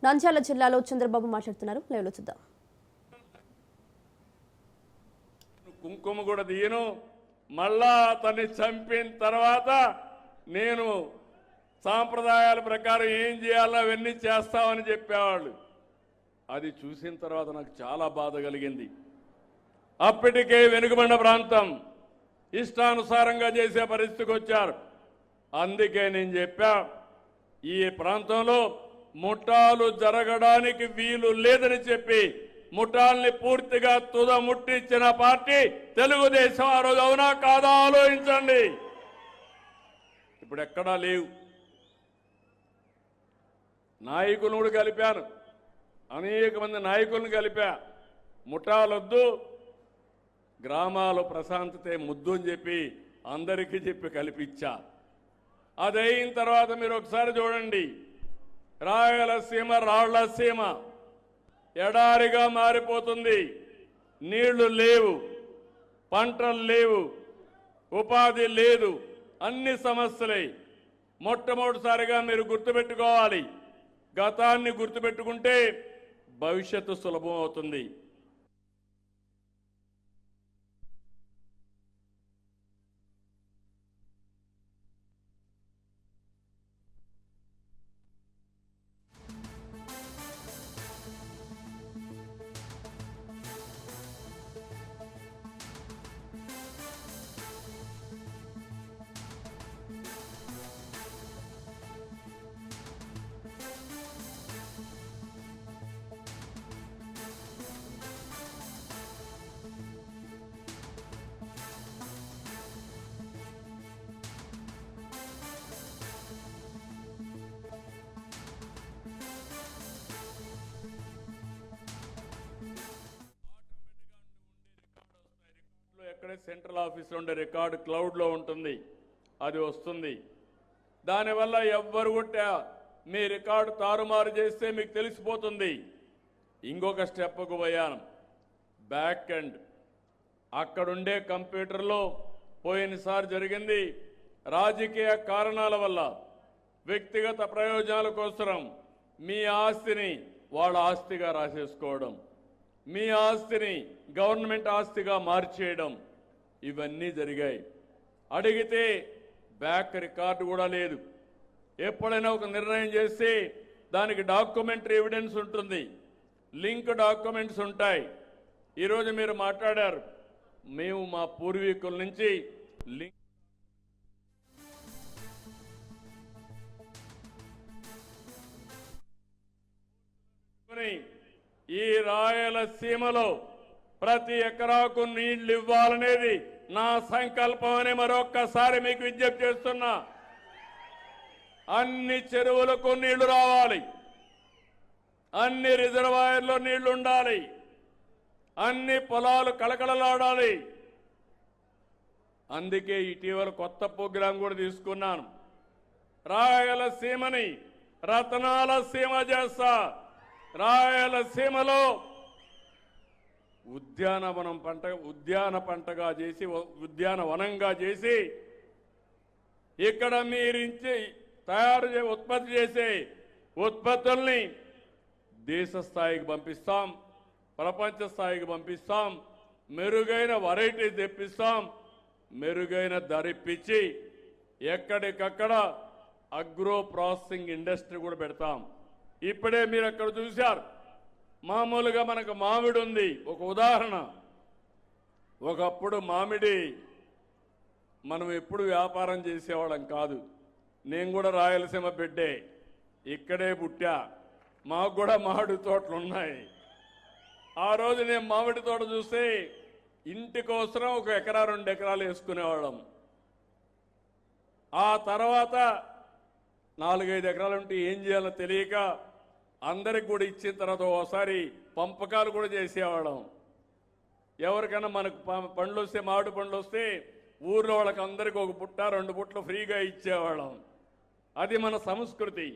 నంద్యాల జిల్లాలో చంద్రబాబు మాట్లాడుతున్నారు. లైవ్లో చూద్దాం. కుంకుమ కూడా తీయను, మళ్ళా అతన్ని చంపిన తర్వాత నేను సాంప్రదాయాల ప్రకారం ఏం చేయాలో అవన్నీ చేస్తామని చెప్పేవాళ్ళు. అది చూసిన తర్వాత నాకు చాలా బాధ కలిగింది. అప్పటికే వెనుకబడిన ప్రాంతం ఇష్టానుసారంగా చేసే పరిస్థితికి వచ్చారు. అందుకే నేను చెప్పా, ఈ ప్రాంతంలో ముఠాలు జరగడానికి వీలు లేదని చెప్పి ముఠాల్ని పూర్తిగా తుదముట్టించిన పార్టీ తెలుగుదేశం. ఆ రోజు అవునా కాదా ఆలోచించండి. ఇప్పుడు ఎక్కడా లేవు. నాయకులను కూడా కలిపాను, అనేక మంది నాయకులను కలిపా. ముఠాలొద్దు, గ్రామాల ప్రశాంతతే ముద్దు అని చెప్పి అందరికీ చెప్పి కల్పించా. అదైన తర్వాత మీరు ఒకసారి చూడండి, రాయలసీమ రాళ్లసీమ ఎడారిగా మారిపోతుంది. నీళ్లు లేవు, పంటలు లేవు, ఉపాధి లేదు, అన్ని సమస్యలే. మొట్టమొదటిసారిగా మీరు గుర్తుపెట్టుకోవాలి, గతాన్ని గుర్తుపెట్టుకుంటే భవిష్యత్తు సులభం అవుతుంది. ఎక్కడే సెంట్రల్ ఆఫీస్లో ఉండే రికార్డు క్లౌడ్లో ఉంటుంది, అది వస్తుంది. దానివల్ల ఎవ్వరు కూడా మీ రికార్డు తారుమారు చేస్తే మీకు తెలిసిపోతుంది. ఇంకొక స్టెప్కు పోయాను, బ్యాక్ ఎండ్. అక్కడుండే కంప్యూటర్లో పోయినసారి జరిగింది, రాజకీయ కారణాల వల్ల వ్యక్తిగత ప్రయోజనాల కోసం మీ ఆస్తిని వాళ్ళ ఆస్తిగా రాసేసుకోవడం, మీ ఆస్తిని గవర్నమెంట్ ఆస్తిగా మార్చేయడం, ఇవన్నీ జరిగాయి. అడిగితే బ్యాక్ రికార్డు కూడా లేదు. ఎప్పుడైనా ఒక నిర్ణయం చేస్తే దానికి డాక్యుమెంటరీ ఎవిడెన్స్ ఉంటుంది, లింక్ డాక్యుమెంట్స్ ఉంటాయి. ఈరోజు మీరు మాట్లాడారు, మేము మా పూర్వీకుల నుంచి లింక్ ఈ రాయలసీమలో ప్రతి ఎకరాకు నీళ్లు ఇవ్వాలనేది నా సంకల్పం అని మరొక్కసారి మీకు విజ్ఞప్తి చేస్తున్నా. అన్ని చెరువులకు నీళ్లు రావాలి, అన్ని రిజర్వాయర్లో నీళ్లు ఉండాలి, అన్ని పొలాలు కళకళలాడాలి. అందుకే ఇటీవల కొత్త ప్రోగ్రాం కూడా తీసుకున్నాను. రాయలసీమని రతనాల సీమ చేస్తా. రాయలసీమలో ఉద్యానవనంగా చేసి ఇక్కడ మీరించి ఉత్పత్తి చేసే ఉత్పత్తుల్ని దేశ స్థాయికి పంపిస్తాం, ప్రపంచ స్థాయికి పంపిస్తాం, మెరుగైన వెరైటీస్ తెప్పిస్తాం, మెరుగైన ధర ఇప్పించి ఎక్కడికక్కడ అగ్రో ప్రాసెసింగ్ ఇండస్ట్రీ కూడా పెడతాం. ఇప్పుడే మీరు అక్కడ చూశారు, మామూలుగా మనకు మామిడి ఉంది. ఒక ఉదాహరణ, ఒకప్పుడు మామిడి మనం ఎప్పుడు వ్యాపారం చేసేవాళ్ళం కాదు. నేను కూడా రాయలసీమ బిడ్డే, ఇక్కడే పుట్టా, మాకు కూడా మామిడి తోటలు ఉన్నాయి. ఆ రోజు నేను మామిడి తోట చూస్తే ఇంటికోసం 1 ఎకరా 2 ఎకరాలు వేసుకునేవాళ్ళం. ఆ తర్వాత 4-5 ఎకరాలు ఉంటే ఏం చేయాలో తెలియక అందరికి కూడా ఇచ్చిన తర్వాత ఒకసారి పంపకాలు కూడా చేసేవాళ్ళం. ఎవరికైనా మనకు పండ్లు వస్తే, మామిడి పండ్లు వస్తే ఊర్లో వాళ్ళకి అందరికీ 1 బుట్ట 2 బుట్టలు ఫ్రీగా ఇచ్చేవాళ్ళం. అది మన సంస్కృతి.